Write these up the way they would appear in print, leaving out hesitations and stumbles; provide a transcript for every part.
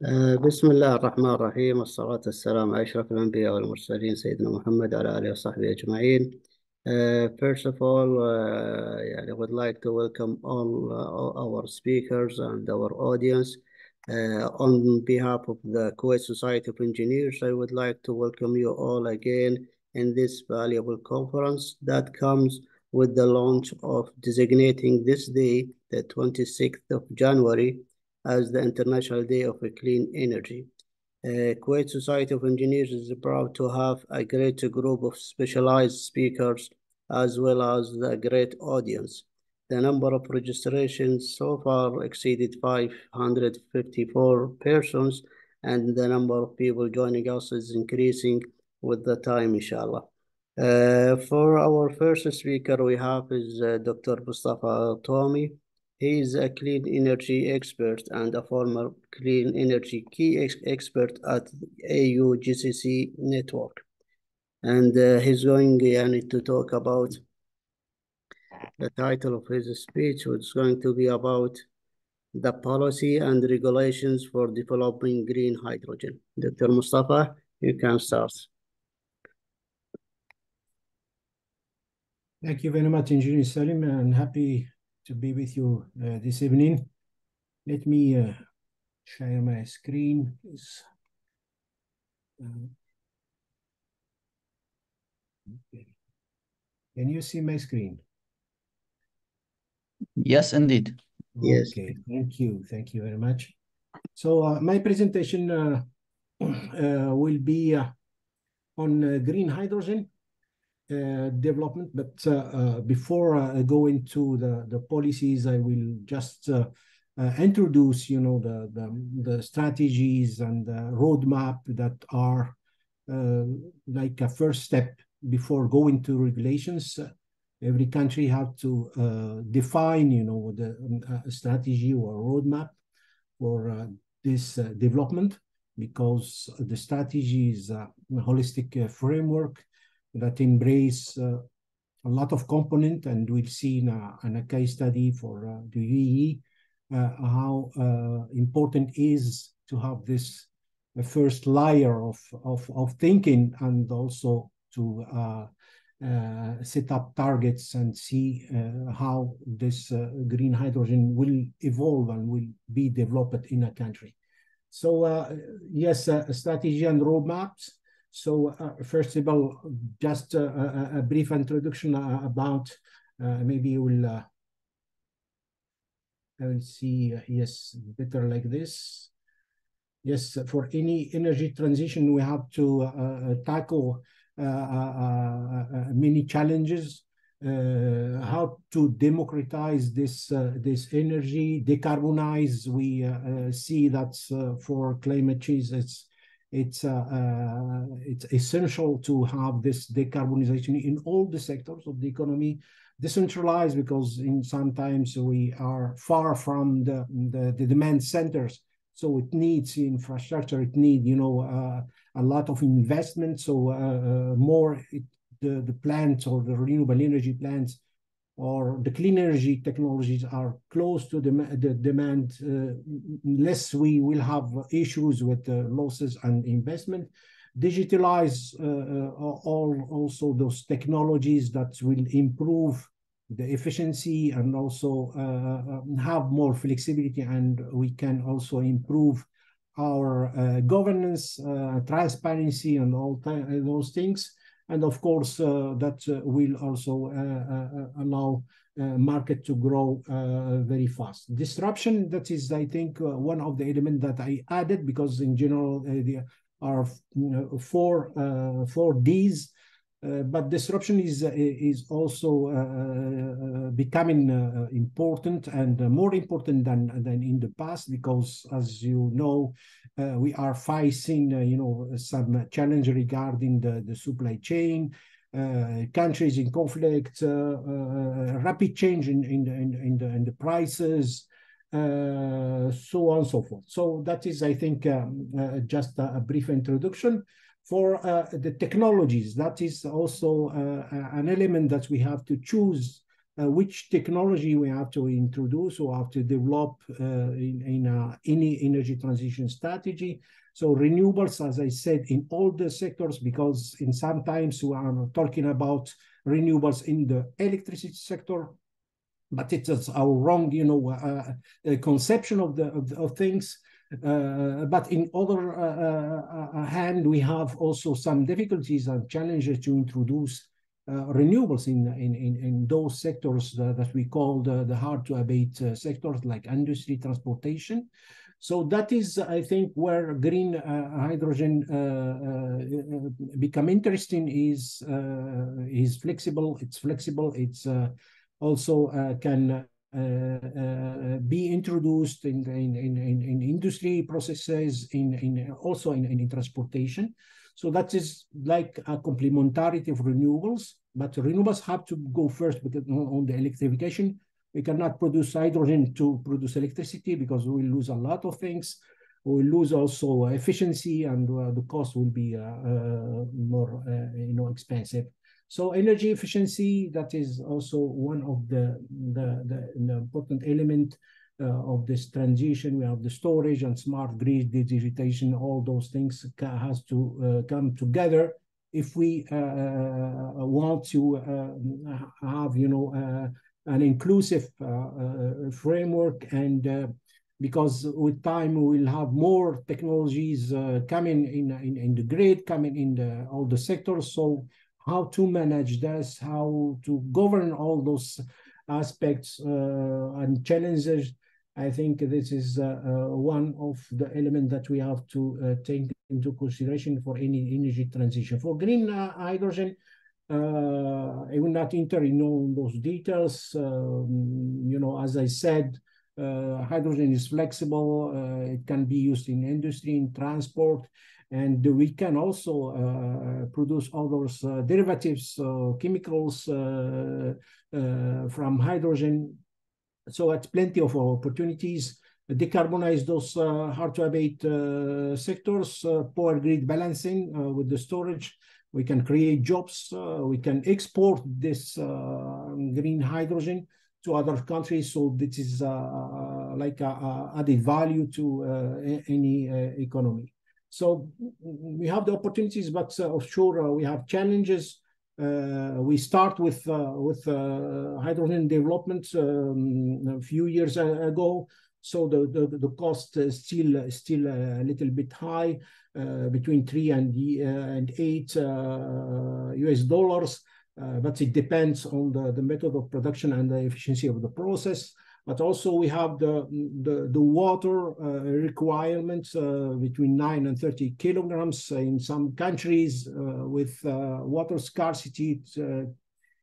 بسم الله الرحمن الرحيم، والصلاة والسلام على أشرف الأنبياء والمرسلين سيدنا محمد وعلى آله وصحبه أجمعين. First of all, I would like to welcome all our speakers and our audience. On behalf of the Kuwait Society of Engineers, I would like to welcome you all again in this valuable conference that comes with the launch of designating this day, the 26th of January, as the International Day of Clean Energy. Kuwait Society of Engineers is proud to have a great group of specialized speakers as well as a great audience. The number of registrations so far exceeded 554 persons, and the number of people joining us is increasing with the time, inshallah. For our first speaker, we have is Dr. Mustapha Taoumi. He is a clean energy expert and a former clean energy key expert at AU GCC network. And he's going to talk about the title of his speech, which is going to be about the policy and regulations for developing green hydrogen. Dr. Mustafa, you can start. Thank you very much, Engineer Salim. I'm happy to be with you this evening. Let me share my screen, please. Okay. Can you see my screen? Yes, indeed. Yes. Okay, thank you. Thank you very much. So my presentation will be on green hydrogen development, but before I go into the policies, I will just introduce, the strategies and the roadmap that are like a first step before going to regulations. Every country have to define, the strategy or roadmap for this development, because the strategy is a holistic framework that embrace a lot of component, and we've seen in a case study for the UAE how important is to have this first layer of thinking, and also to set up targets and see how this green hydrogen will evolve and will be developed in a country. So yes, strategy and roadmaps. So first of all, just a brief introduction about, maybe I will see, yes, better like this. Yes, for any energy transition, we have to tackle many challenges. How to democratize this energy, decarbonize. We see that for climate change, it's essential to have this decarbonization in all the sectors of the economy, decentralized, because sometimes we are far from the demand centers. So it needs infrastructure, it needs, a lot of investment. So the plants or the renewable energy plants or the clean energy technologies are close to the demand, less we will have issues with losses and investment. Digitalize also those technologies that will improve the efficiency, and also have more flexibility, and we can also improve our governance, transparency, and all those things. And of course, that will also allow market to grow very fast. Disruption, that is, I think, one of the elements that I added, because in general, there are four Ds. But disruption is also becoming important, and more important than in the past, because, as you know, we are facing some challenge regarding the supply chain, countries in conflict, rapid change in the prices, so on and so forth. So that is, I think, just a brief introduction. For the technologies, that is also an element that we have to choose which technology we have to introduce or have to develop in any energy transition strategy. So renewables, as I said, in all the sectors, because in sometimes we are talking about renewables in the electricity sector, but it is our wrong, conception of things. But in other hand, we have also some difficulties and challenges to introduce renewables in those sectors that we call the hard to abate sectors like industry, transportation. So that is, I think, where green hydrogen become interesting is flexible. It's flexible. It's also can be introduced in industry processes, also in transportation. So that is like a complementarity of renewables, but renewables have to go first on the electrification. We cannot produce hydrogen to produce electricity because we lose a lot of things. We lose also efficiency, and the cost will be more expensive. So energy efficiency, that is also one of the important element of this transition. We have the storage and smart grid, digitization, all those things has to come together if we want to have, an inclusive framework, and because with time we will have more technologies coming in the grid, coming in all the sectors. So how to manage this, how to govern all those aspects and challenges, I think this is one of the elements that we have to take into consideration for any energy transition. For green hydrogen, I will not enter in those details. As I said, hydrogen is flexible. It can be used in industry, in transport, and we can also produce all those derivatives, chemicals from hydrogen. So it's plenty of opportunities. Decarbonize those hard to abate sectors, power grid balancing with the storage. We can create jobs. We can export this green hydrogen to other countries. So this is like a added value to any economy. So we have the opportunities, but sure we have challenges. We start with hydrogen development a few years ago. So the cost is still a little bit high, between $3 and $8 US. But it depends on the method of production and the efficiency of the process. But also we have the water requirements between 9 and 30 kilograms in some countries with water scarcity.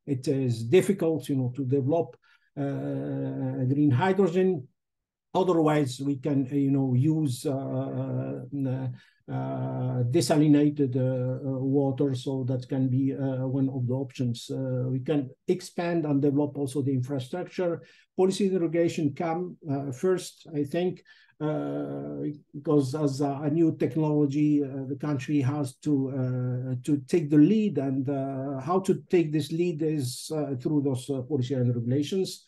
It is difficult, to develop green hydrogen. Otherwise, we can, use desalinated water, so that can be one of the options. We can expand and develop also the infrastructure. Policy and regulation come first, I think, because as a new technology, the country has to take the lead, and how to take this lead is through those policy and regulations.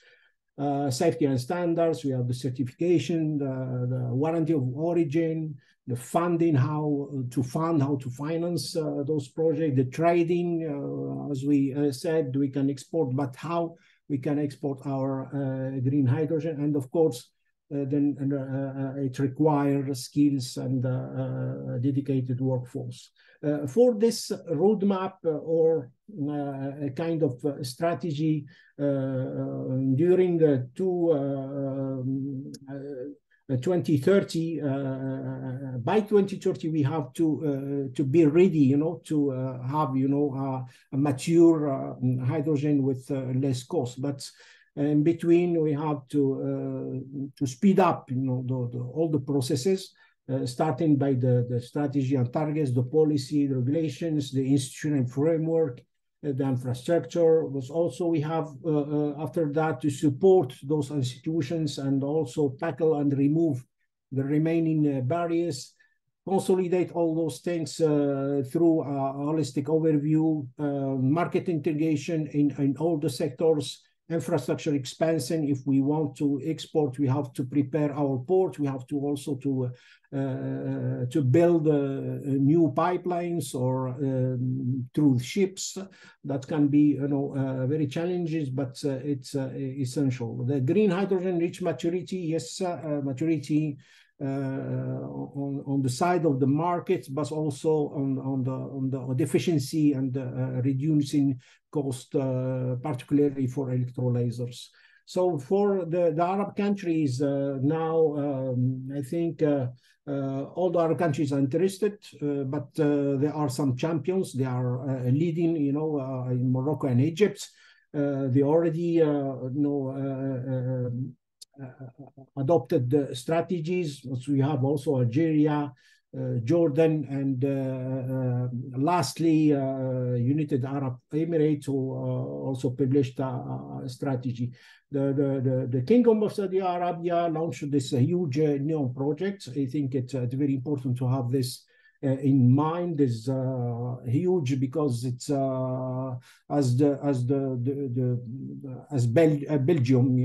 Safety and standards, we have the certification, the warranty of origin, the funding, how to finance those projects, the trading, as we said, we can export, but how we can export our green hydrogen. And of course, then it requires skills and dedicated workforce. For this roadmap or a kind of strategy during the 2030, by 2030, we have to be ready, to have, a mature hydrogen with less cost. But in between, we have to speed up, all the processes, starting by the strategy and targets, the policy, the regulations, the institutional framework, the infrastructure. But also we have, after that, to support those institutions and also tackle and remove the remaining barriers, consolidate all those things through a holistic overview, market integration in all the sectors, infrastructure expansion. If we want to export, we have to prepare our port. We have to also to build new pipelines or through ships. That can be, very challenges, but it's essential. The green hydrogen reach maturity. Yes, maturity on the side of the market, but also on the efficiency and reducing cost, particularly for electrolyzers. So for the Arab countries now, I think all the Arab countries are interested, but there are some champions. They are leading, in Morocco and Egypt. They already adopted the strategies. So we have also Algeria, Jordan, and lastly, United Arab Emirates, who also published a strategy. The Kingdom of Saudi Arabia launched this huge NEOM project. I think it's very important to have this in mind. Is huge because it's as Belgium,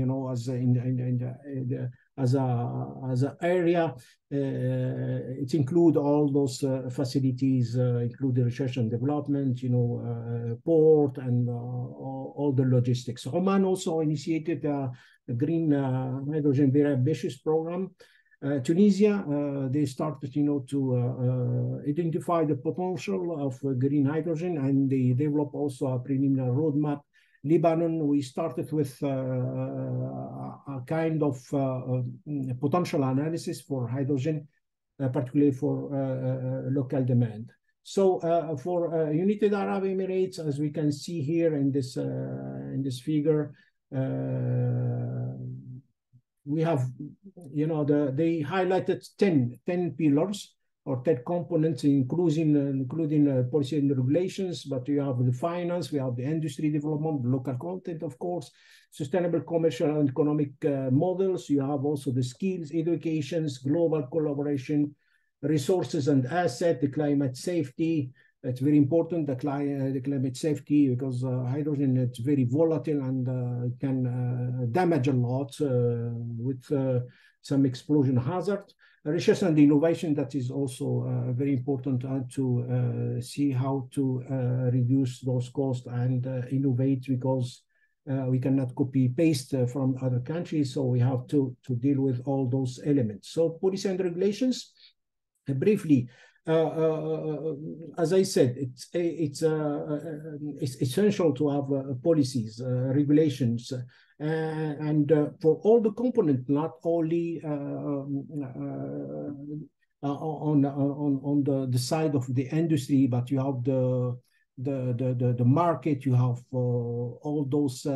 as an area, it includes all those facilities, include the research and development, port and all the logistics. Oman also initiated a green hydrogen very ambitious program. Tunisia, they started, to identify the potential of green hydrogen, and they develop also a preliminary roadmap. Lebanon, we started with a kind of potential analysis for hydrogen, particularly for local demand. So for United Arab Emirates, as we can see here in this figure, we have, they highlighted 10 pillars or 10 components, including policy and regulations, but you have the finance, we have the industry development, the local content, of course, sustainable commercial and economic models. You have also the skills, educations, global collaboration, resources and asset, the climate safety. It's very important, the climate safety, because hydrogen is very volatile and can damage a lot with some explosion hazard. Research and innovation, that is also very important to see how to reduce those costs and innovate, because we cannot copy paste from other countries, so we have to deal with all those elements. So policy and regulations, briefly, as I said, it's essential to have policies, regulations, and for all the components, not only on the side of the industry, but you have the market, you have all those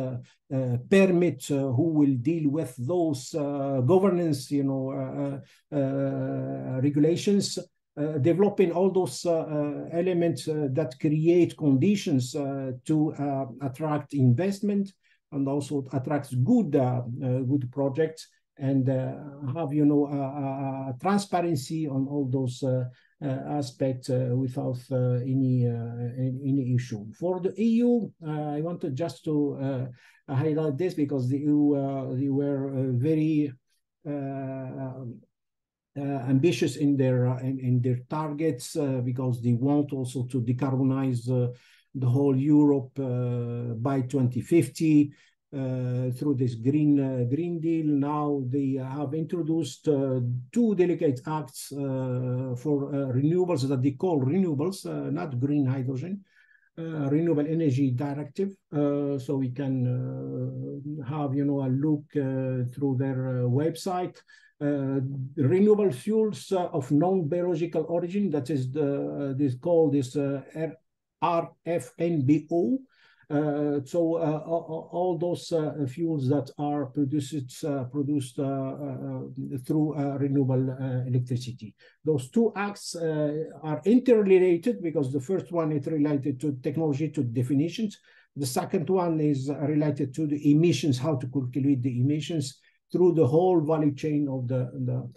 permits, who will deal with those governance, regulations. Developing all those elements that create conditions to attract investment and also attract good projects, and have transparency on all those aspects without any issue. For the EU, I wanted just to highlight this because the EU they were very ambitious in their targets, because they want also to decarbonize the whole Europe by 2050 through this Green Deal. Now they have introduced 2 delegate acts for renewables that they call renewables, not green hydrogen. Renewable Energy Directive, so we can have a look through their website. Renewable fuels of non-biological origin, that is called RFNBO. So all those fuels that are produced through renewable electricity. Those 2 acts are interrelated, because the first one is related to technology, to definitions. The second one is related to the emissions, how to calculate the emissions through the whole value chain of the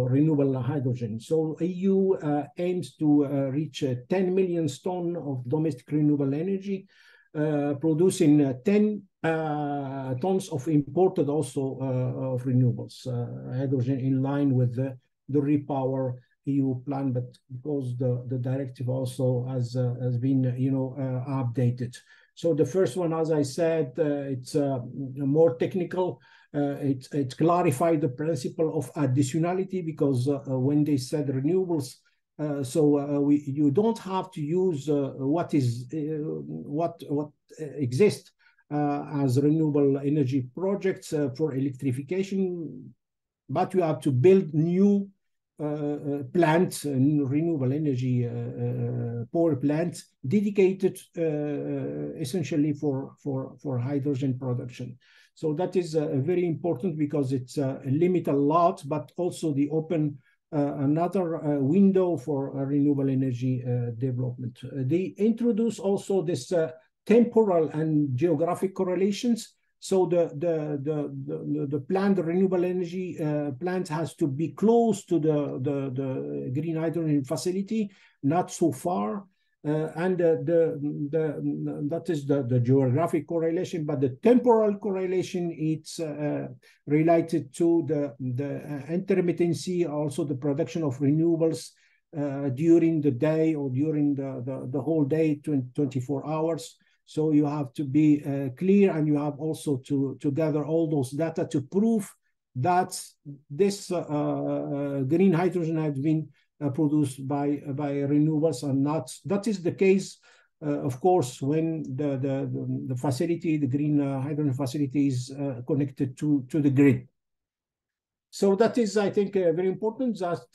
renewable hydrogen. So EU aims to reach 10 million tons of domestic renewable energy producing 10 tons of imported also of renewables hydrogen in line with the Repower EU plan, but because the directive also has been updated. So the first one, as I said, it's more technical. It clarified the principle of additionality, because when they said renewables, you don't have to use what exists as renewable energy projects for electrification, but you have to build new plants, renewable energy power plants dedicated essentially for hydrogen production. So that is very important, because it's limit a lot, but also they open another window for renewable energy development. They introduce also this temporal and geographic correlations. So the plant, the renewable energy plant, has to be close to the green hydrogen facility, not so far. And that is the geographic correlation, but the temporal correlation, it's related to the intermittency, also the production of renewables during the day or during the whole day, 24 hours. So you have to be clear, and you have also to gather all those data to prove that this green hydrogen has been produced by renewables or not. That is the case, of course, when the facility, the green hydrogen facility, is connected to the grid. So that is, I think, very important that,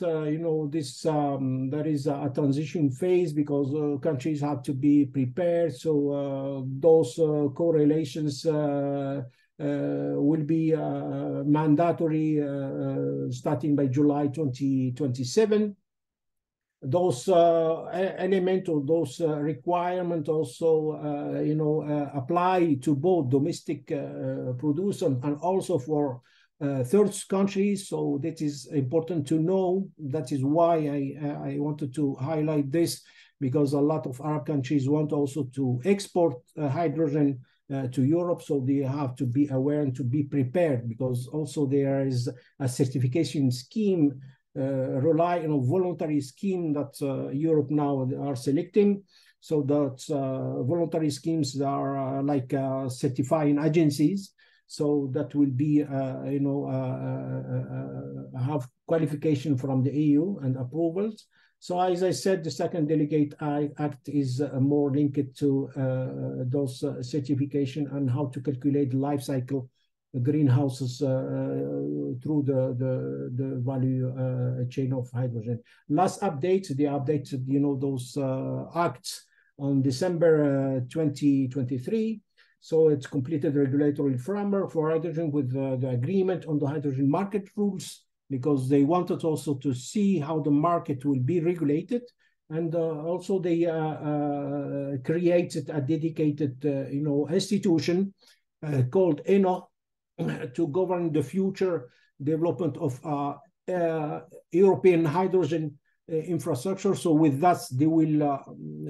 this there is a transition phase, because countries have to be prepared. So those correlations will be mandatory starting by July 2027. Those elements or those requirements also, apply to both domestic producers and also for third countries. So that is important to know. That is why I wanted to highlight this, because a lot of Arab countries want also to export hydrogen to Europe. So they have to be aware and to be prepared, because also there is a certification scheme, rely on a voluntary scheme that Europe now are selecting. So that voluntary schemes are like certifying agencies. So that will be, have qualification from the EU and approvals. So as I said, the second Delegate Act is more linked to those certification and how to calculate the life cycle greenhouses through the value chain of hydrogen. Last update, they updated, those acts on December 2023. So it's completed the regulatory framework for hydrogen with the agreement on the hydrogen market rules, because they wanted also to see how the market will be regulated. And also they created a dedicated, institution called ENO to govern the future development of European hydrogen infrastructure. So with that, they will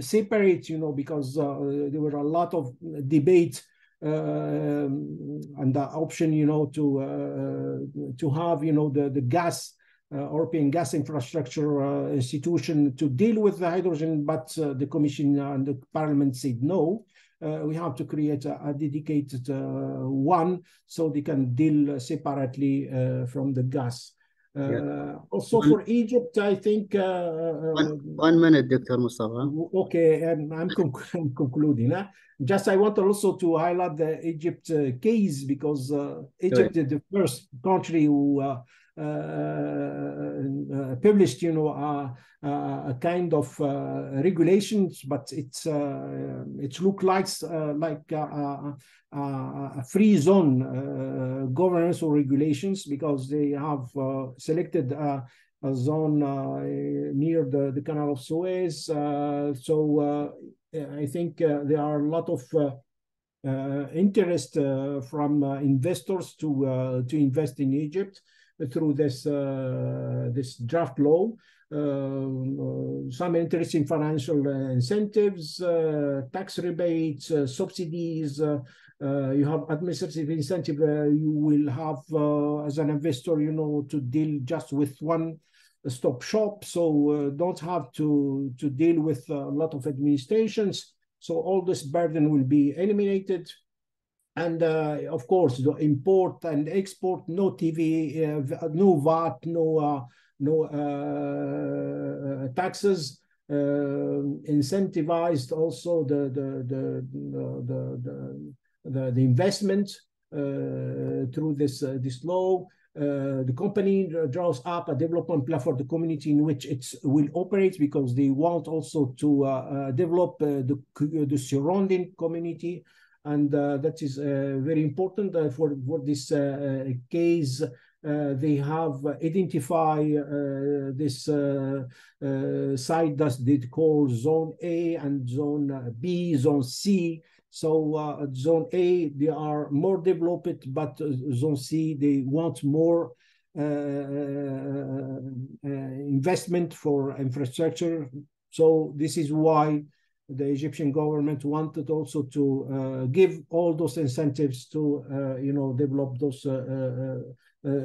separate, because there were a lot of debate and the option, to have, the gas, European gas infrastructure institution to deal with the hydrogen, but the Commission and the Parliament said no. We have to create a dedicated one, so they can deal separately from the gas. Also for Egypt, I think... one minute, Dr. Mustapha. Okay, I'm concluding. Just I want also to highlight the Egypt case, because Egypt is the first country who published, a kind of regulations, but it looks like a free zone governance or regulations, because they have selected a zone near the Canal of Suez. So I think there are a lot of interest from investors to invest in Egypt. through this draft law. Some interesting financial incentives, tax rebates, subsidies. You have administrative incentive. You will have, as an investor, to deal just with one stop shop. So don't have to deal with a lot of administrations. So all this burden will be eliminated. And of course, the import and export, no TV, no VAT, no taxes, incentivized also the investment through this law. The company draws up a development plan for the community in which it will operate, because they want also to develop the surrounding community. And that is very important for this case. They have identified this site that they call Zone A and Zone B, Zone C. So Zone A, they are more developed, but Zone C, they want more investment for infrastructure. So this is why the Egyptian government wanted also to give all those incentives to, develop those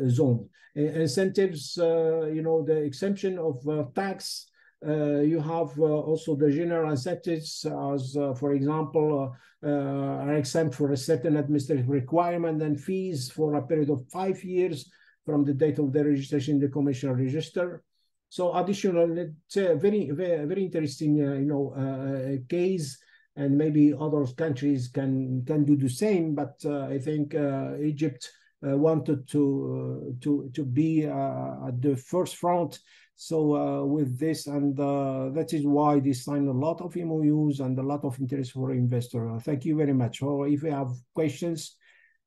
zones. Incentives, the exemption of tax. You have also the general incentives, as for example, are exempt for a certain administrative requirement and fees for a period of 5 years from the date of the registration in the commercial register. So additional, it's a very, very, very interesting, case, and maybe other countries can do the same. But I think Egypt wanted to be at the first front. So with this, and that is why they signed a lot of MOUs and a lot of interest for investors. Thank you very much. Or if you have questions,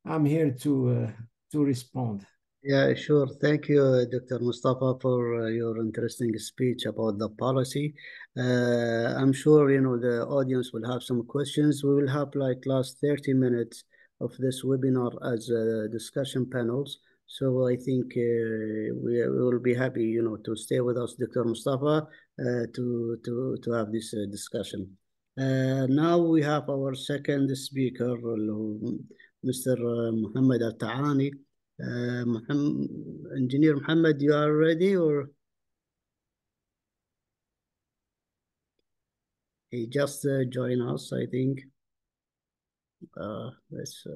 I'm here to respond. Yeah, sure. Thank you, Dr. Mustafa, for your interesting speech about the policy. I'm sure, the audience will have some questions. We will have last 30 minutes of this webinar as discussion panels. So I think we will be happy, to stay with us, Dr. Mustafa, to have this discussion. Now we have our second speaker, Mr. Mohammad Al Taani. Engineer Mohammed, you are ready, or he just joined us, I think. Let's.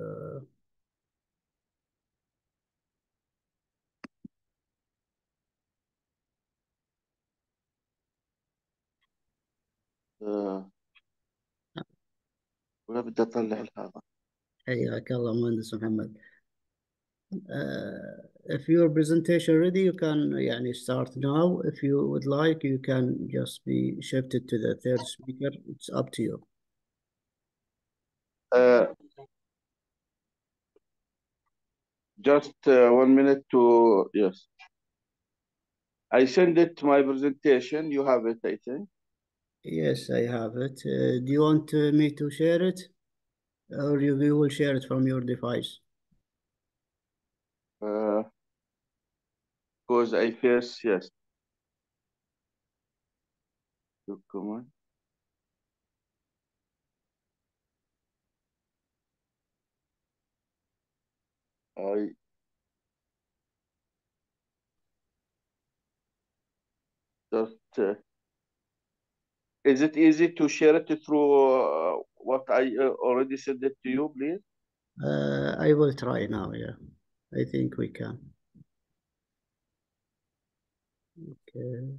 ولا بدي اطلع هذا. حياك الله مهندس محمد. If your presentation ready, you can start now. If you would like, you can just be shifted to the third speaker. It's up to you. Just 1 minute to, yes. I send it my presentation. You have it, I think. Yes, I have it. Do you want me to share it? Or you will share it from your device? Because I first, yes. Come on. Just, is it easy to share it through what I already sent it to you, please? I will try now, yeah. I think we can. Okay.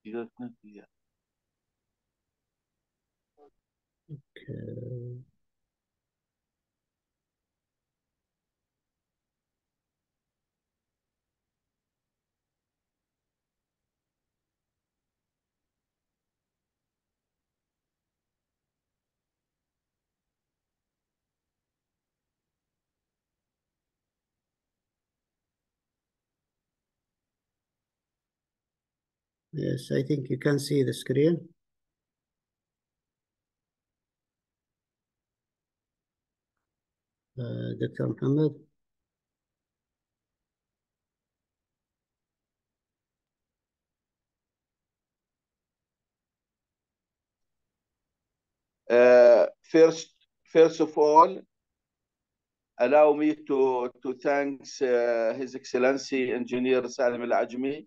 Okay. Okay. Yes, I think you can see the screen. Dr. Mohammed. First of all, allow me to thank His Excellency Engineer Salim Al-Ajmi,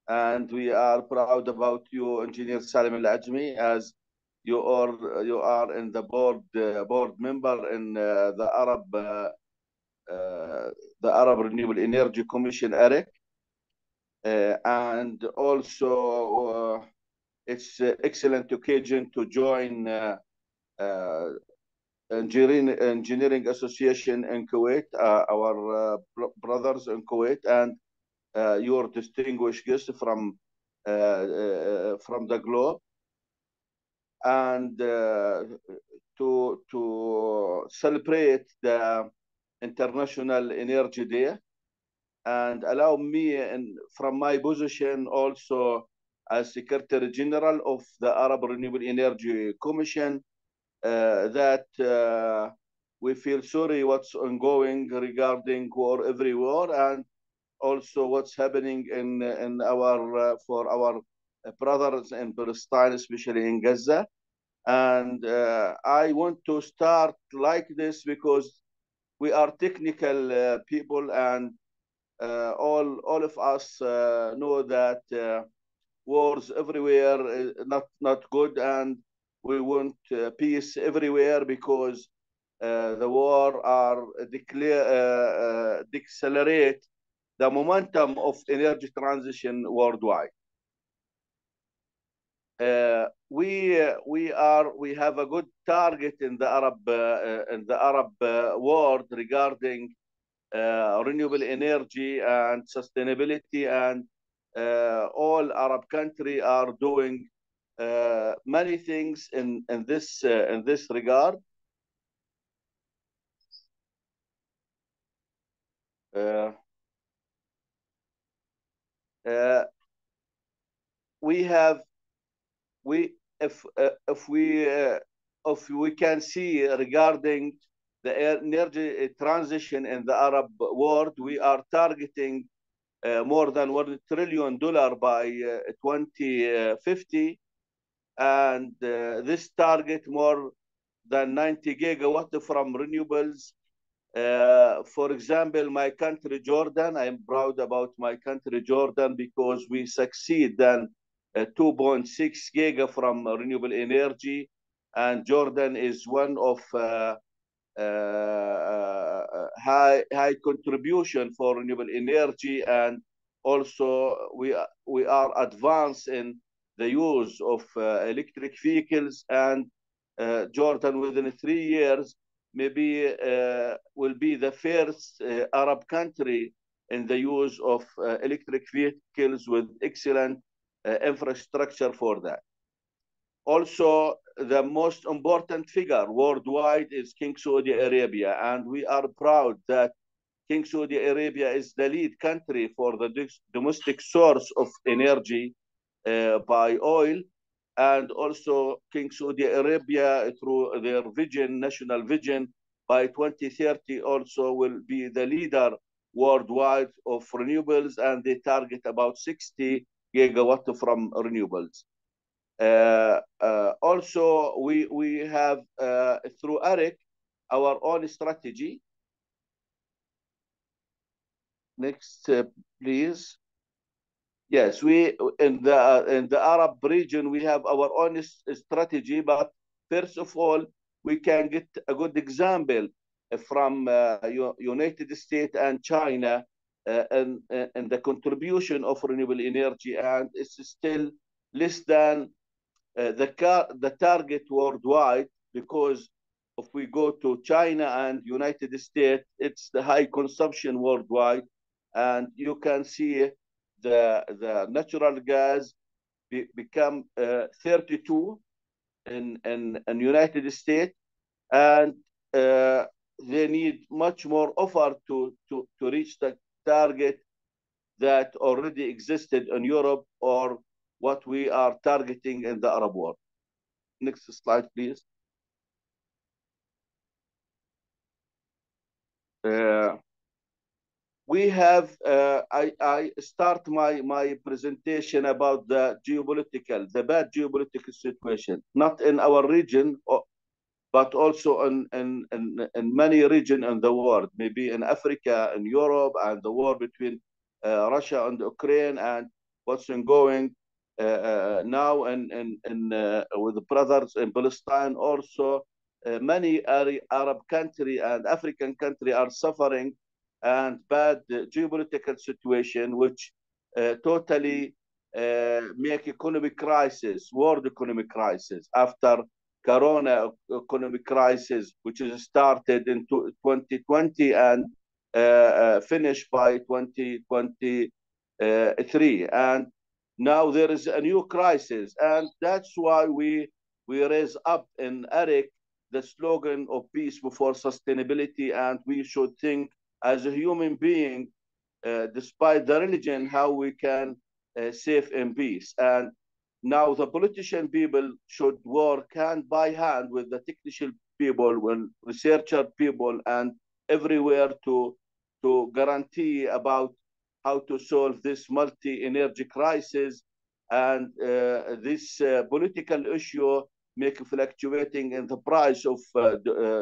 and we are proud about you, Engineer Salim Al-Ajmi, as you are in the board member in the Arab Renewable Energy Commission, AREC, and also it's excellent occasion to join Engineering Association in Kuwait, our brothers in Kuwait, and your distinguished guest from the globe, and to celebrate the International Energy Day, and allow me, and from my position also as Secretary General of the Arab Renewable Energy Commission, that we feel sorry what's ongoing regarding war everywhere, and also what's happening in our for our brothers in Palestine, especially in Gaza. And I want to start like this because we are technical people, and all of us know that wars everywhere is not good, and we want peace everywhere, because the war are decelerate the momentum of energy transition worldwide. We have a good target in the Arab world regarding renewable energy and sustainability, and all Arab countries are doing many things in this regard. We have we if we can see regarding the energy transition in the Arab world, we are targeting more than $1 trillion by 2050, and this target more than 90 gigawatt from renewables. For example, my country, Jordan, I am proud about my country, Jordan, because we succeed then 2.6 giga from renewable energy, and Jordan is one of high contribution for renewable energy, and also we are advanced in the use of electric vehicles, and Jordan within 3 years maybe will be the first Arab country in the use of electric vehicles with excellent infrastructure for that. Also, the most important figure worldwide is King Saudi Arabia, and we are proud that King Saudi Arabia is the lead country for the domestic source of energy by oil, and also King Saudi Arabia, through their vision, national vision, by 2030 also will be the leader worldwide of renewables, and they target about 60 gigawatt from renewables. Also, we have through AREC our own strategy. Next, please. Yes, we in the Arab region we have our own strategy, but first of all we can get a good example from United States and China and the contribution of renewable energy, and it's still less than the target worldwide, because if we go to China and United States, it's the high consumption worldwide, and you can see the natural gas become 32 in United States, and they need much more offer to reach the target that already existed in Europe or what we are targeting in the Arab world. Next slide, please. We have, I start my presentation about the bad geopolitical situation, not in our region, but also in many regions in the world, maybe in Africa, in Europe, and the war between Russia and Ukraine, and what's ongoing now with the brothers in Palestine. Also, many Arab country and African country are suffering and bad geopolitical situation, which totally make economic crisis, world economic crisis after Corona economic crisis, which is started in 2020 and finished by 2023. And now there is a new crisis. And that's why we raise up in ERIC the slogan of peace before sustainability. And we should think as a human being, despite the religion, how we can save in peace. And now the politician people should work hand by hand with the technical people, with researcher people, and everywhere to guarantee about how to solve this multi-energy crisis. And this political issue make fluctuating in the price of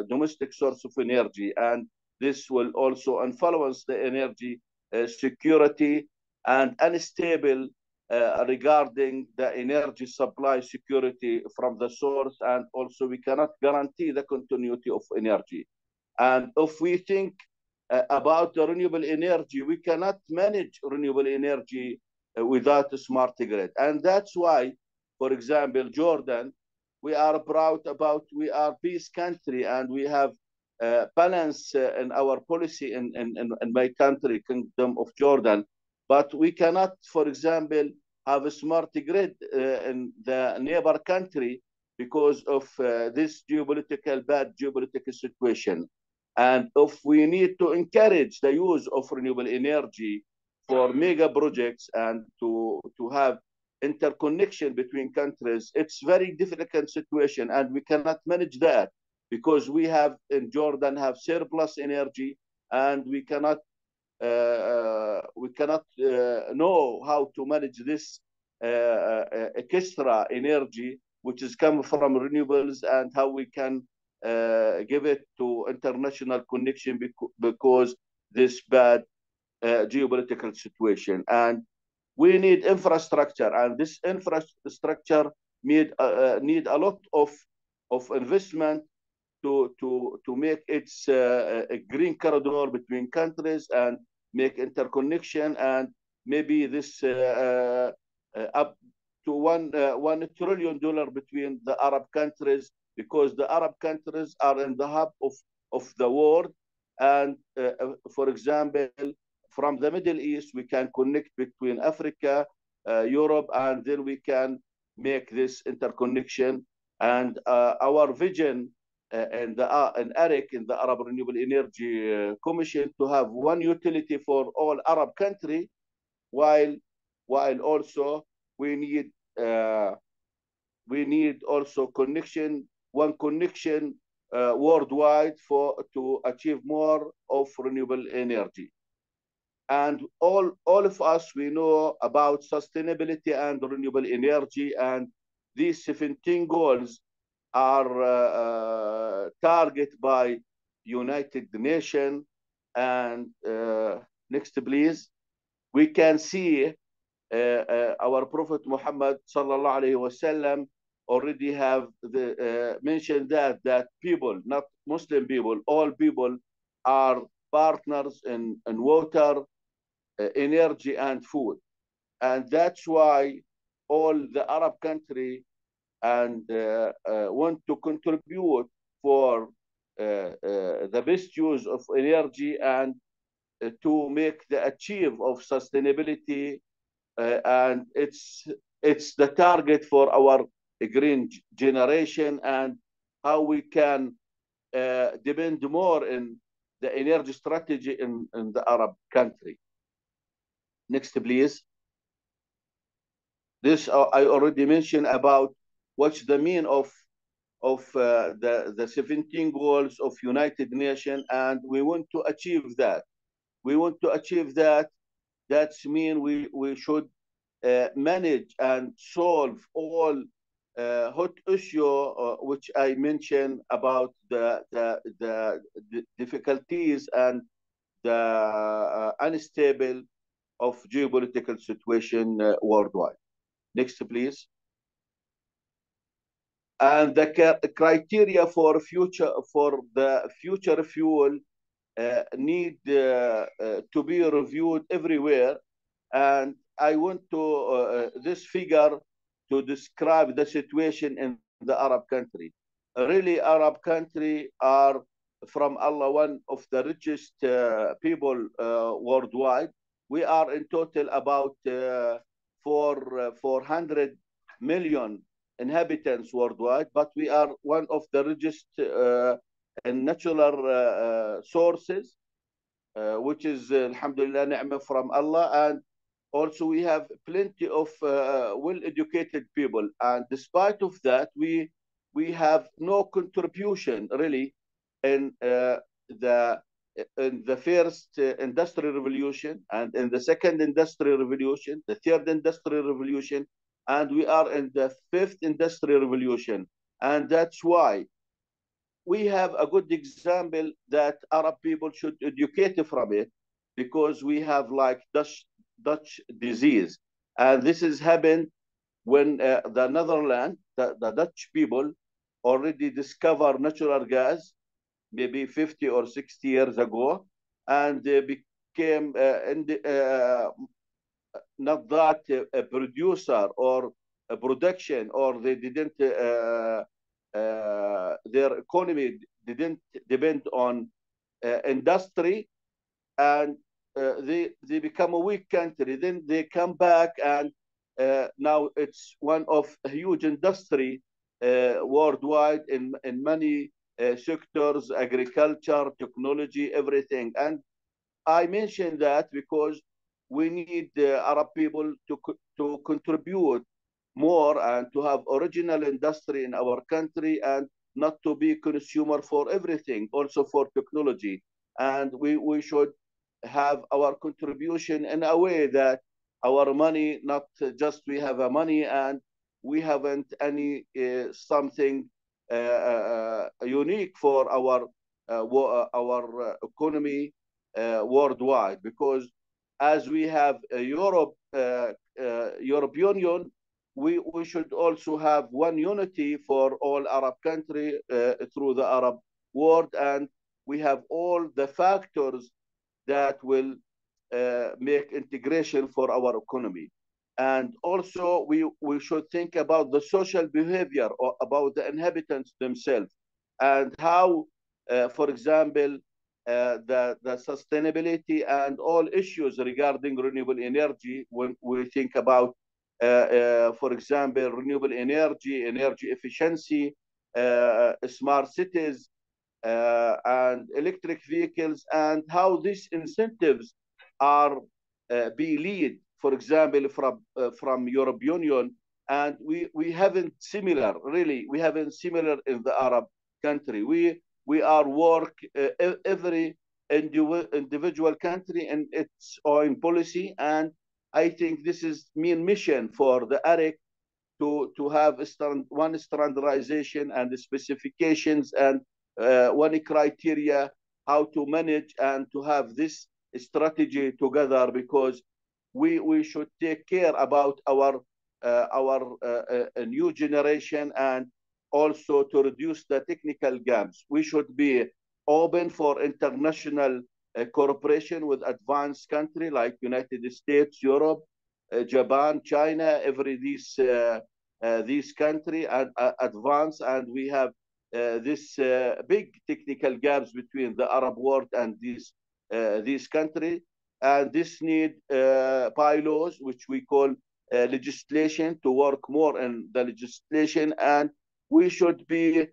domestic source of energy. And this will also influence the energy security and unstable regarding the energy supply security from the source, and also we cannot guarantee the continuity of energy. And if we think about the renewable energy, we cannot manage renewable energy without a smart grid. And that's why, for example, Jordan, we are proud about, we are peace country, and we have balance in our policy in my country, Kingdom of Jordan. But we cannot, for example, have a smart grid in the neighbor country because of this bad geopolitical situation. And if we need to encourage the use of renewable energy for mega projects and to have interconnection between countries, it's very difficult situation, and we cannot manage that because we have in Jordan have surplus energy, and we cannot know how to manage this extra energy which is coming from renewables, and how we can give it to international connection because this bad geopolitical situation. And we need infrastructure, and this infrastructure need a lot of investment to make its a green corridor between countries and make interconnection, and maybe this up to $1 trillion between the Arab countries, because the Arab countries are in the hub of the world. And for example, from the Middle East, we can connect between Africa, Europe, and then we can make this interconnection. And our vision in AREC, in the Arab Renewable Energy Commission, to have one utility for all Arab countries, while also we need also one connection worldwide to achieve more of renewable energy. And all of us, we know about sustainability and renewable energy, and these 17 goals are targeted by United Nations. And next, please. We can see our Prophet Muhammad sallallahu alaihi wasallam already have mentioned that people, not Muslim people, all people are partners in water, energy, and food. And that's why all the Arab countries and want to contribute for the best use of energy, and to make the achieve of sustainability, and it's the target for our green generation, and how we can depend more in the energy strategy in the Arab country. Next, please. This I already mentioned about what's the mean of the 17 goals of United Nations, and we want to achieve that. We want to achieve that. That's mean we should manage and solve all hot issue which I mentioned about the difficulties and the unstable of geopolitical situation worldwide. Next, please. And the criteria for the future fuel need to be reviewed everywhere. And I want to this figure to describe the situation in the Arab country. Really, Arab country are from Allah one of the richest people worldwide. We are in total about 400 million inhabitants worldwide, but we are one of the richest in natural sources, which is alhamdulillah ni'mah from Allah. And also we have plenty of well-educated people, and despite of that we have no contribution really in the first industrial revolution, and in the second industrial revolution, the third industrial revolution, and we are in the fifth industrial revolution. And that's why we have a good example that Arab people should educate from it, because we have like Dutch disease. And this has happened when the Netherlands, the Dutch people already discovered natural gas maybe 50 or 60 years ago, and they became not that a producer or a production, or they didn't their economy didn't depend on industry, and they become a weak country. Then they come back, and now it's one of a huge industry worldwide in many sectors, agriculture, technology, everything. And I mention that because we need the Arab people to contribute more and to have original industry in our country, and not to be consumer for everything, also for technology. And we should have our contribution in a way that our money, not just we have a money and we haven't any something unique for our economy worldwide. Because as we have European Union, we should also have one unity for all Arab country through the Arab world, and we have all the factors that will make integration for our economy. And also we should think about the social behavior, or about the inhabitants themselves, and how, for example, the sustainability and all issues regarding renewable energy, when we think about, for example, renewable energy, energy efficiency, smart cities, and electric vehicles, and how these incentives are be lead, for example, from European Union. And we haven't similar, really, we haven't similar in the Arab country. We are work every individual country in its own policy, and I think this is main mission for the AREC to have one standardization and the specifications, and one criteria how to manage and to have this strategy together, because we should take care about our new generation, and also to reduce the technical gaps. We should be open for international cooperation with advanced countries like United States, Europe, Japan, China, these countries are advanced, and we have this big technical gaps between the Arab world and these countries. And this need bylaws, which we call legislation, to work more in the legislation, and we should be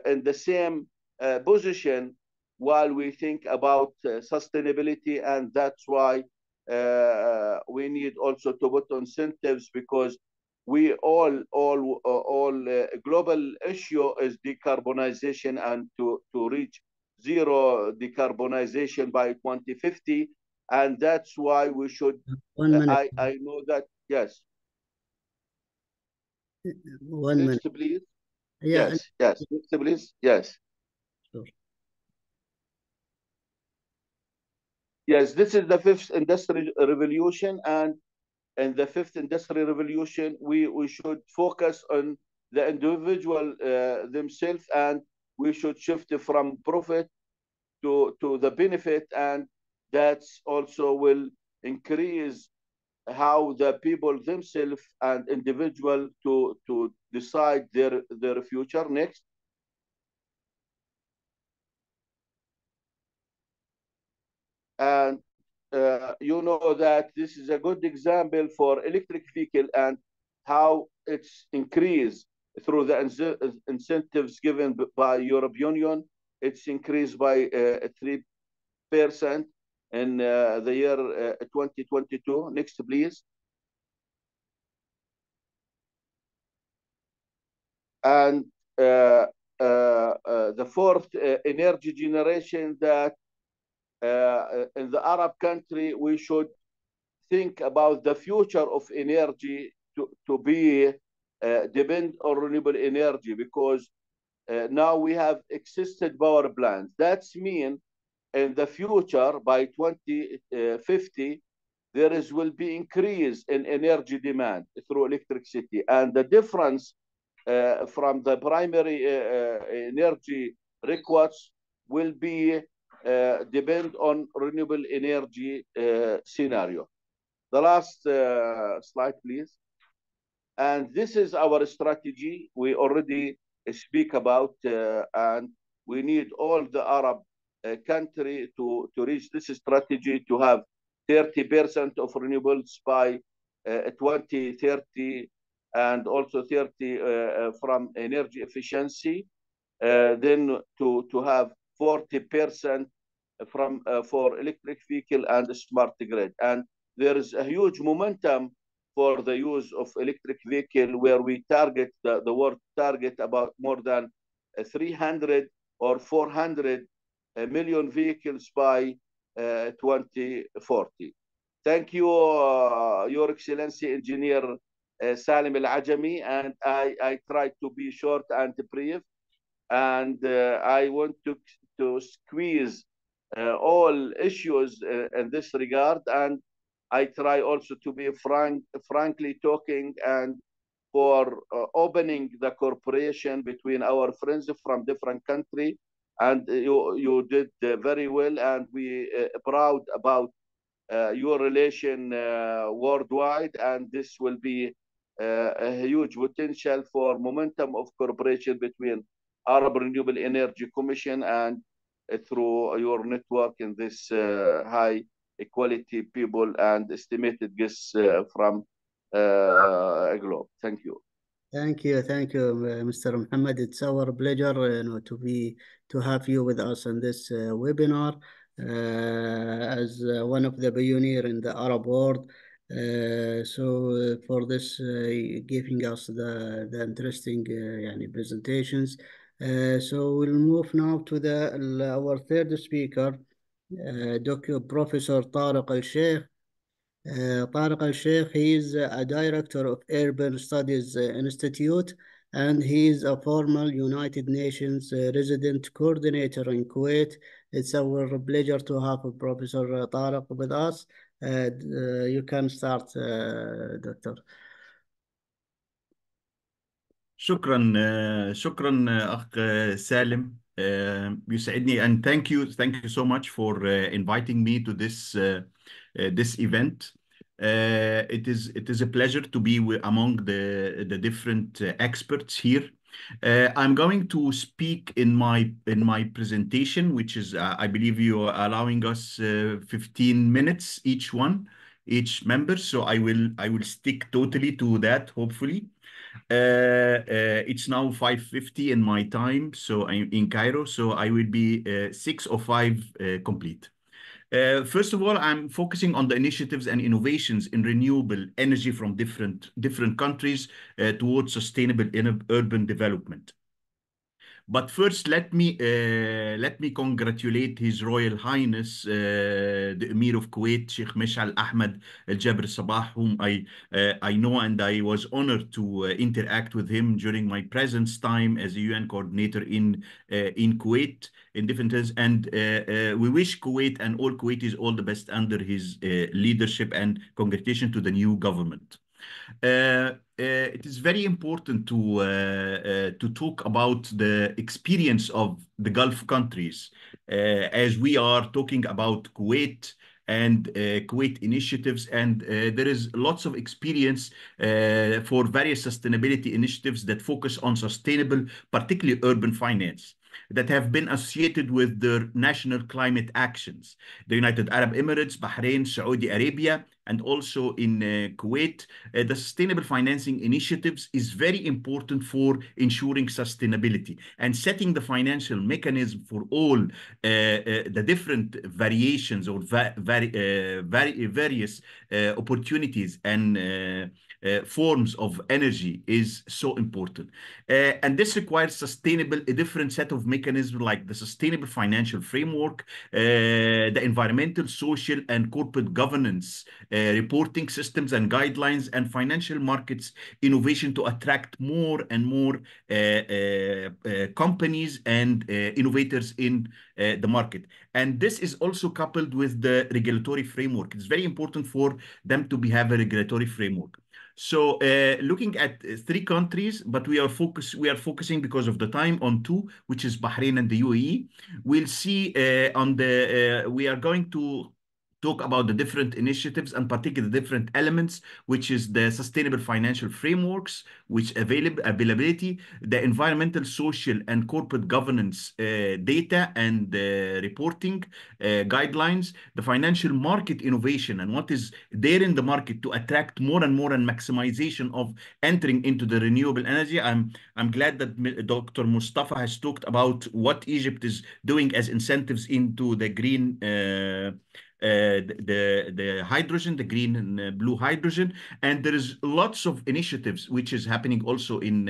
in the same position while we think about sustainability. And that's why we need also to put incentives, because we all global issue is decarbonization, and to reach zero decarbonization by 2050, and that's why we should. 1 minute. I know that. Yes. 1 minute. Next, please. Yeah. Yes. Yes. Next, please. Yes. Sure. Yes. This is the fifth industrial revolution, and in the fifth industrial revolution, we should focus on the individual themselves, and we should shift from profit to the benefit, and that's also will increase how the people themselves and individual to decide their future. Next. And you know that this is a good example for electric vehicle and how it's increased through the incentives given by European Union. It's increased by 3% in the year 2022. Next, please. And the fourth energy generation, that in the Arab country, we should think about the future of energy to be depend on renewable energy, because now we have existed power plants. That's mean in the future by 2050 there will be increase in energy demand through electricity, and the difference from the primary energy requirements will be depend on renewable energy scenario. The last slide, please. And this is our strategy we already speak about, and we need all the Arab country to reach this strategy to have 30% of renewables by 2030, and also 30 from energy efficiency. Then to have 40% from for electric vehicle and smart grid. And there is a huge momentum for the use of electric vehicle, where we target the world target about more than 300 or 400 million vehicles by 2040. Thank you, Your Excellency Engineer Salim Al-Ajami, and I try to be short and brief, and I want to squeeze all issues in this regard, and I try also to be frankly talking, and for opening the cooperation between our friends from different country, and you did very well, and we proud about your relation worldwide, and this will be a huge potential for momentum of cooperation between Arab Renewable Energy Commission and through your network in this high equality people and estimated guests from a globe. Thank you. Thank you, Mr. Mohammed. It's our pleasure, to have you with us on this webinar as one of the pioneers in the Arab world. For this, giving us the interesting presentations. So we'll move now to our third speaker, Dr. Professor Tarek El-Shiekh. Tarek El-Shiekh, he is a director of Urban Studies Institute, and he is a former United Nations resident coordinator in Kuwait. It's our pleasure to have Professor Tarek with us. You can start, Doctor. شكرا أخ سالم. يسعدني, and thank you so much for inviting me to this event. It is a pleasure to be among the different experts here. I'm going to speak in my presentation, which is I believe you are allowing us 15 minutes each member. So I will stick totally to that, hopefully. It's now 5:50 in my time, so I'm in Cairo, so I will be 6:05 complete. First of all, I'm focusing on the initiatives and innovations in renewable energy from different countries towards sustainable urban development. But first, let me congratulate His Royal Highness, the Emir of Kuwait, Sheikh Mishal Ahmed Al Jabr Sabah, whom I know, and I was honored to interact with him during my presence time as a UN coordinator in Kuwait in different things. And we wish Kuwait and all Kuwaitis all the best under his leadership, and congratulations to the new government. It is very important to talk about the experience of the Gulf countries, as we are talking about Kuwait and Kuwait initiatives, and there is lots of experience for various sustainability initiatives that focus on sustainable, particularly urban finance, that have been associated with their national climate actions. The United Arab Emirates, Bahrain, Saudi Arabia, and also in Kuwait, the sustainable financing initiatives is very important for ensuring sustainability and setting the financial mechanism for all the different variations or various opportunities and forms of energy is so important. And this requires a different set of mechanisms like the sustainable financial framework, the environmental, social, and corporate governance reporting systems and guidelines, and financial markets innovation to attract more and more companies and innovators in the market. And this is also coupled with the regulatory framework. It's very important for them to have a regulatory framework. So looking at three countries, but we are focusing because of the time on two, which is Bahrain and the UAE. We'll see we are going to talk about the different initiatives and particularly different elements, which is the sustainable financial frameworks, which availability, the environmental, social, and corporate governance data and reporting guidelines, the financial market innovation, and what is there in the market to attract more and more and maximization of entering into the renewable energy. I'm glad that Dr. Mustapha has talked about what Egypt is doing as incentives into the green the hydrogen, the green and blue hydrogen, and there is lots of initiatives which is happening also in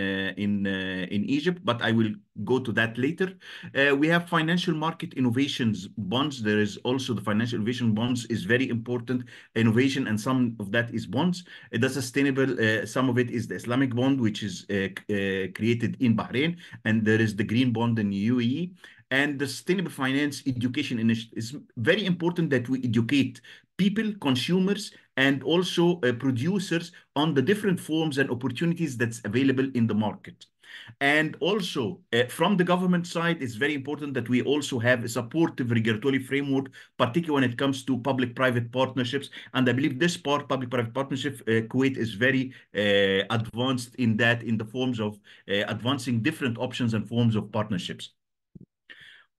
Egypt, but I will go to that later. We have financial market innovations bonds. There is also the financial innovation bonds is very important innovation, and some of that is bonds. The sustainable, some of it is the Islamic bond, which is created in Bahrain, and there is the green bond in UAE. And the sustainable finance education initiative is very important that we educate people, consumers, and also producers on the different forms and opportunities that's available in the market. And also from the government side, it's very important that we also have a supportive regulatory framework, particularly when it comes to public-private partnerships. And I believe this public-private partnership, Kuwait is very advanced in that, in the forms of advancing different options and forms of partnerships.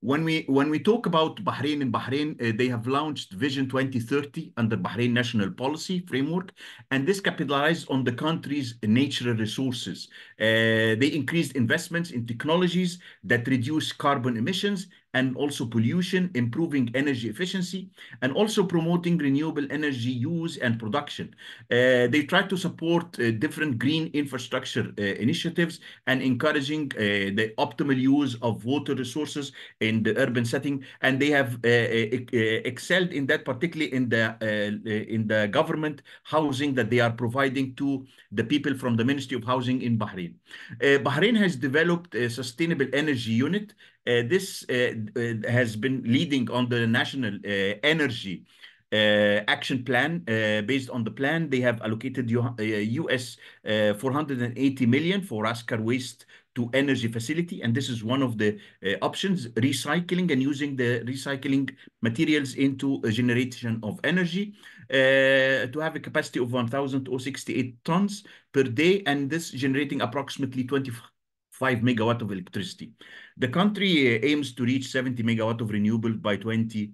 When we talk about Bahrain, in Bahrain, they have launched Vision 2030 under Bahrain National Policy Framework, and this capitalized on the country's natural resources. They increased investments in technologies that reduce carbon emissions and also pollution, improving energy efficiency, and also promoting renewable energy use and production. They try to support different green infrastructure initiatives and encouraging the optimal use of water resources in the urban setting. And they have excelled in that, particularly in the government housing that they are providing to the people from the Ministry of Housing in Bahrain. Bahrain has developed a sustainable energy unit. This has been leading on the national energy action plan. Based on the plan, they have allocated US 480 million for Askar waste to energy facility, and this is one of the options, recycling and using the recycling materials into a generation of energy to have a capacity of 1,068 tons per day, and this generating approximately 25 megawatt of electricity. The country aims to reach 70 megawatt of renewable by 2030.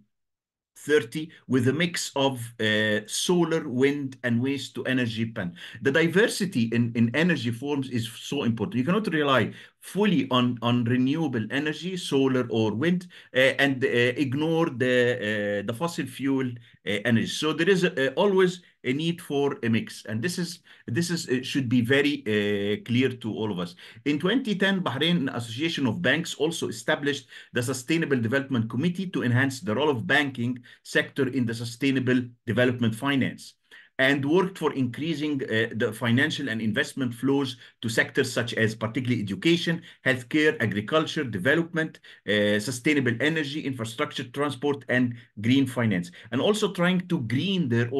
30 with a mix of solar, wind, and waste to energy pan. The diversity in energy forms is so important. You cannot rely fully on renewable energy, solar or wind, and ignore the fossil fuel energy. So there is always a need for a mix, and this is should be very clear to all of us. In 2010, Bahrain Association of Banks also established the Sustainable Development Committee to enhance the role of banking sector in the sustainable development finance, and worked for increasing the financial and investment flows to sectors such as particularly education, healthcare, agriculture, development, sustainable energy, infrastructure, transport, and green finance, and also trying to green their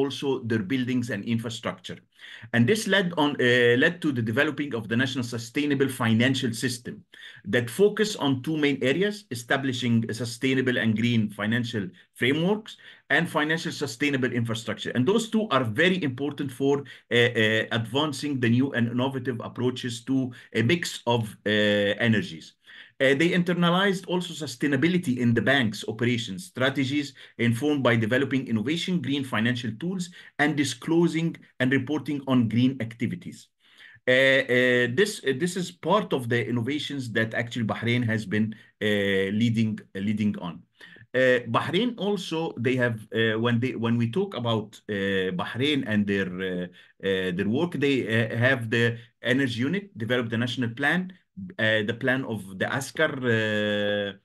buildings and infrastructure. And this led to the developing of the national sustainable financial system that focus on two main areas: establishing a sustainable and green financial frameworks and financial sustainable infrastructure. And those two are very important for advancing the new and innovative approaches to a mix of energies. They internalized also sustainability in the bank's operations strategies, informed by developing innovation, green financial tools, and disclosing and reporting on green activities. This is part of the innovations that actually Bahrain has been leading on. Bahrain also, they have when we talk about Bahrain and their work, they have the energy unit developed the national plan, the plan of the Askar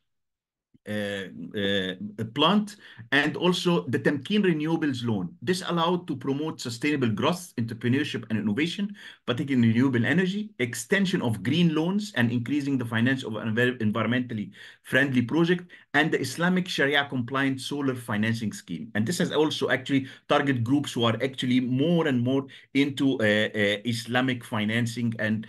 plant, and also the Tamkeen Renewables loan. This allowed to promote sustainable growth, entrepreneurship, and innovation, particularly in renewable energy, extension of green loans, and increasing the finance of an environmentally friendly project, and the Islamic Sharia compliant solar financing scheme. And this has also actually target groups who are actually more and more into Islamic financing and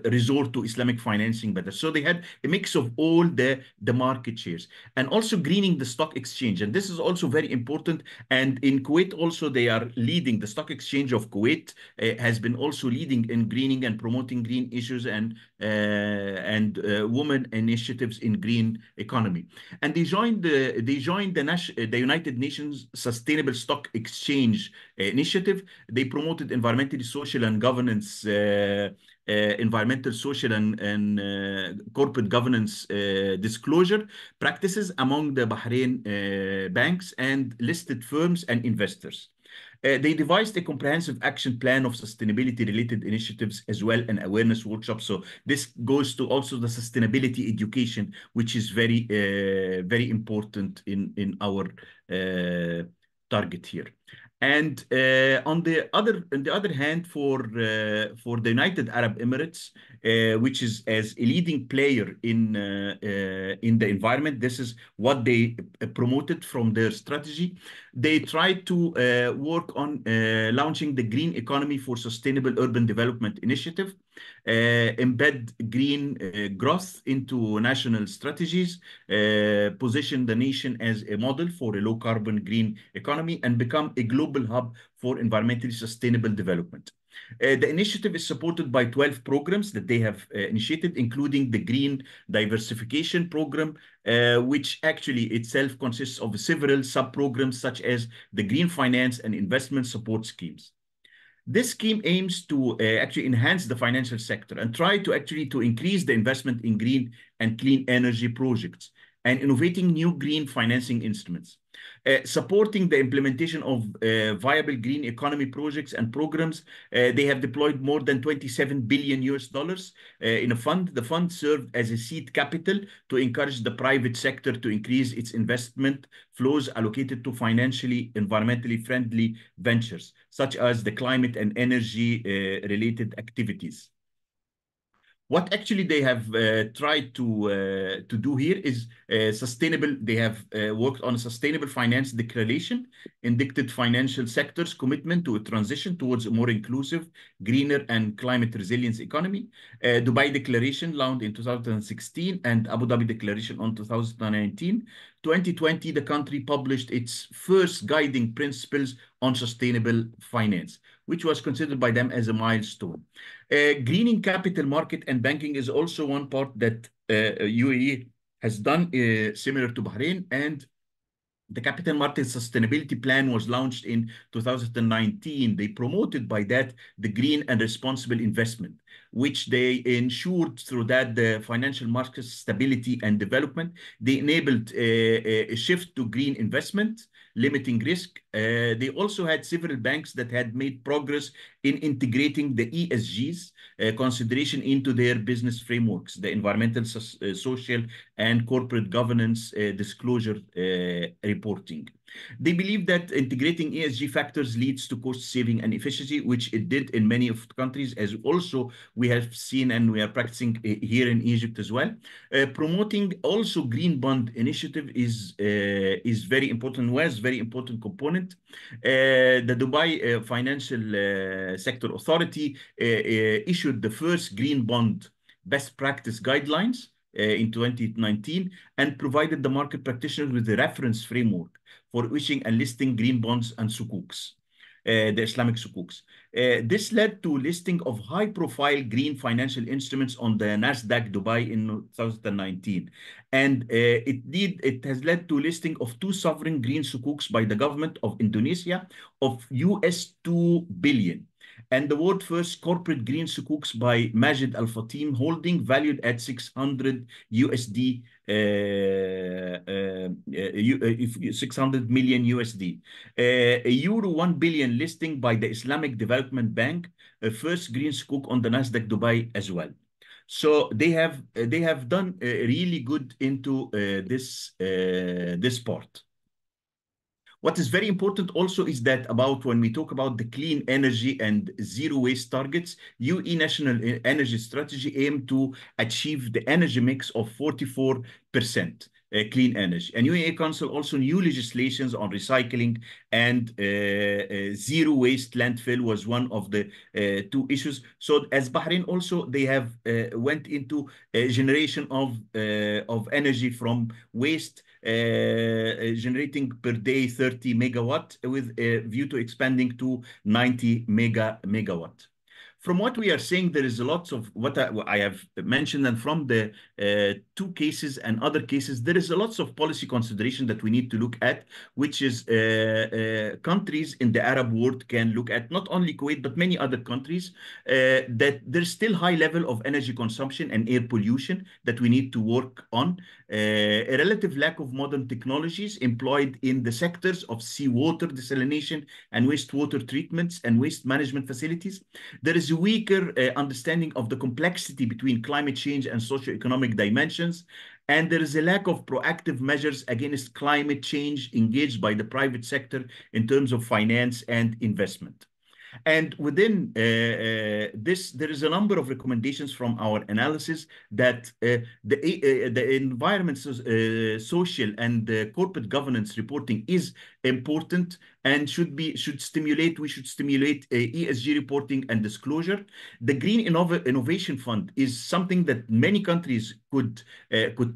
resort to Islamic financing better. So they had a mix of all the market shares, and also greening the stock exchange. And this is also very important. And in Kuwait also, they are leading. The stock exchange of Kuwait has been also leading in greening and promoting green issues and women initiatives in green economy. And they joined the United Nations Sustainable Stock Exchange initiative. They promoted environmental, social, and governance environmental, social, and corporate governance disclosure practices among the Bahrain banks and listed firms and investors. They devised a comprehensive action plan of sustainability-related initiatives as well, and awareness workshops. So this goes to also the sustainability education, which is very, very important in our target here. And on the other hand, for the United Arab Emirates, which is as a leading player in the environment, this is what they promoted from their strategy. They tried to work on launching the Green Economy for Sustainable Urban Development Initiative, embed green growth into national strategies, position the nation as a model for a low carbon green economy, and become a global hub for environmentally sustainable development. The initiative is supported by 12 programs that they have initiated, including the Green Diversification Program, which actually itself consists of several sub-programs such as the Green Finance and Investment Support Schemes. This scheme aims to actually enhance the financial sector and try to actually to increase the investment in green and clean energy projects and innovating new green financing instruments. Supporting the implementation of viable green economy projects and programs. They have deployed more than $27 billion in a fund. The fund served as a seed capital to encourage the private sector to increase its investment flows allocated to financially, environmentally friendly ventures, such as the climate and energy related activities. What actually they have tried to do here is sustainable. They have worked on a sustainable finance declaration, indicted financial sector's commitment to a transition towards a more inclusive, greener, and climate resilience economy. Dubai Declaration launched in 2016 and Abu Dhabi Declaration on 2019. 2020, the country published its first guiding principles on sustainable finance, which was considered by them as a milestone. Greening capital market and banking is also one part that UAE has done similar to Bahrain, and The Capital Market Sustainability Plan was launched in 2019. They promoted by that the green and responsible investment, which they ensured through that the financial market stability and development. They enabled a shift to green investment, limiting risk. They also had several banks that had made progress in integrating the ESGs consideration into their business frameworks, the environmental, social, and corporate governance disclosure reporting. They believe that integrating ESG factors leads to cost saving and efficiency, which it did in many of the countries, as also we have seen and we are practicing here in Egypt as well. Promoting also green bond initiative is very important, was very important component. The Dubai Financial Sector Authority issued the first green bond best practice guidelines in 2019 and provided the market practitioners with a reference framework for issuing and listing green bonds and sukuks, the Islamic sukuks. This led to listing of high-profile green financial instruments on the Nasdaq Dubai in 2019. And it has led to listing of 2 sovereign green sukuks by the government of Indonesia of US$2 billion. And the world first corporate green sukuks by Mohammad Al Taani holding valued at 600 USD, 600 million USD. A Euro 1 billion listing by the Islamic Development Bank, a first green sukuk on the Nasdaq Dubai as well. So they have done really good into this part. What is very important also is that when we talk about the clean energy and zero waste targets, UE National Energy Strategy aim to achieve the energy mix of 44% clean energy. And UAE Council also new legislations on recycling and zero waste landfill was one of the 2 issues. So as Bahrain also, they have went into generation of energy from waste, generating per day 30 megawatt with a view to expanding to 90 megawatt. From what we are saying, there is a lot of what I have mentioned, and from the 2 cases and other cases, there is a lot of policy consideration that we need to look at, which is countries in the Arab world can look at, not only Kuwait, but many other countries, that there's still high level of energy consumption and air pollution that we need to work on. A relative lack of modern technologies employed in the sectors of seawater desalination and wastewater treatments and waste management facilities. There is a weaker understanding of the complexity between climate change and socioeconomic dimensions. And there is a lack of proactive measures against climate change engaged by the private sector in terms of finance and investment. And within this, there is a number of recommendations from our analysis that the environment, social and corporate governance reporting is important and we should stimulate ESG reporting and disclosure. The Green Innovation Fund is something that many countries could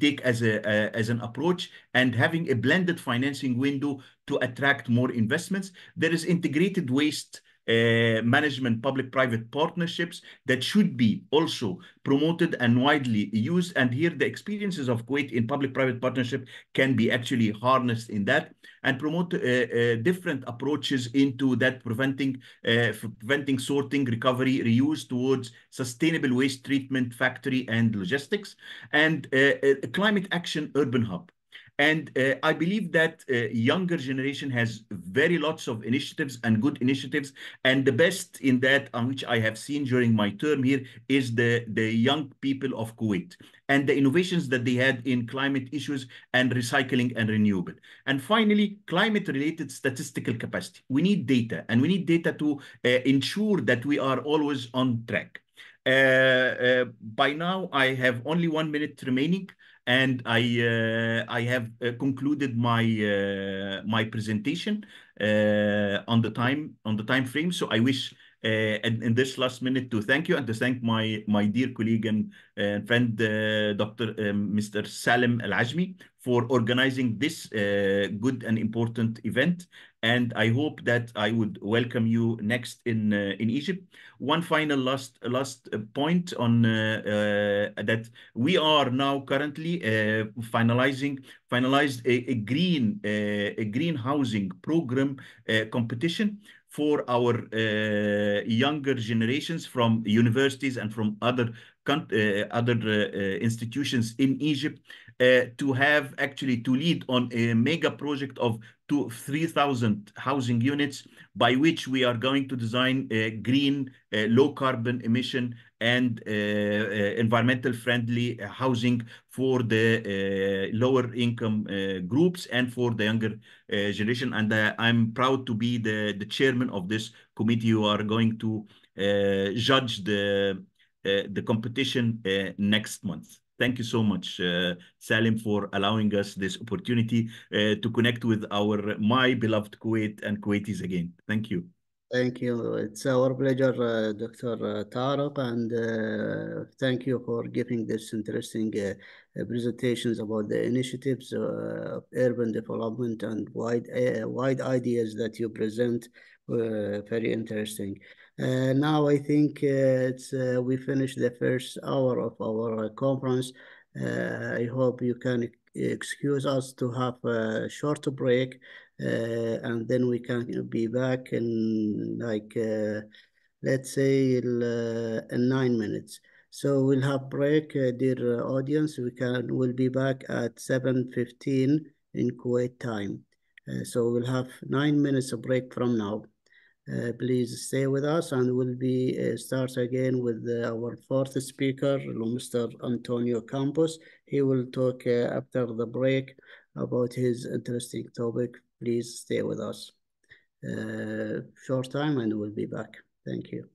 take as an approach, and having a blended financing window to attract more investments. There is integrated waste management, public-private partnerships that should be also promoted and widely used. And here the experiences of Kuwait in public-private partnership can be actually harnessed in that, and promote different approaches into that, preventing, sorting, recovery, reuse towards sustainable waste treatment, factory and logistics, and a climate action urban hub. And I believe that younger generation has very lots of initiatives and good initiatives. And the best in that, which I have seen during my term here, is the young people of Kuwait and the innovations that they had in climate issues and recycling and renewable. And finally, climate-related statistical capacity. We need data, and we need data to ensure that we are always on track. By now, I have only 1 minute remaining, and I have concluded my presentation on the time frame. So I wish in this last minute to thank you and to thank my dear colleague and friend Dr. Mr. Salim Al-Ajmi for organizing this good and important event. And I hope that I would welcome you next in Egypt. One final last point on that we are now currently finalized a green housing program competition for our younger generations from universities and from other institutions in Egypt to have actually to lead on a mega project of 3,000 housing units, by which we are going to design green, low carbon emission and environmental friendly housing for the lower income groups and for the younger generation. And I'm proud to be the chairman of this committee who are going to judge the competition next month. Thank you so much, Salim, for allowing us this opportunity to connect with my beloved Kuwait and Kuwaitis again. Thank you. Thank you. It's our pleasure, Dr. Tarek, and thank you for giving this interesting presentations about the initiatives of urban development and wide ideas that you present. Very interesting. Now I think we finished the first hour of our conference. I hope you can excuse us to have a short break. And then we can be back in like let's say in 9 minutes. So we'll have break, dear audience. We'll be back at 7:15 in Kuwait time. So we'll have 9 minutes of break from now. Please stay with us, and we'll be start again with our fourth speaker, Mr. Antonio Campos. He will talk after the break about his interesting topic. Please stay with us. Short time and we'll be back. Thank you.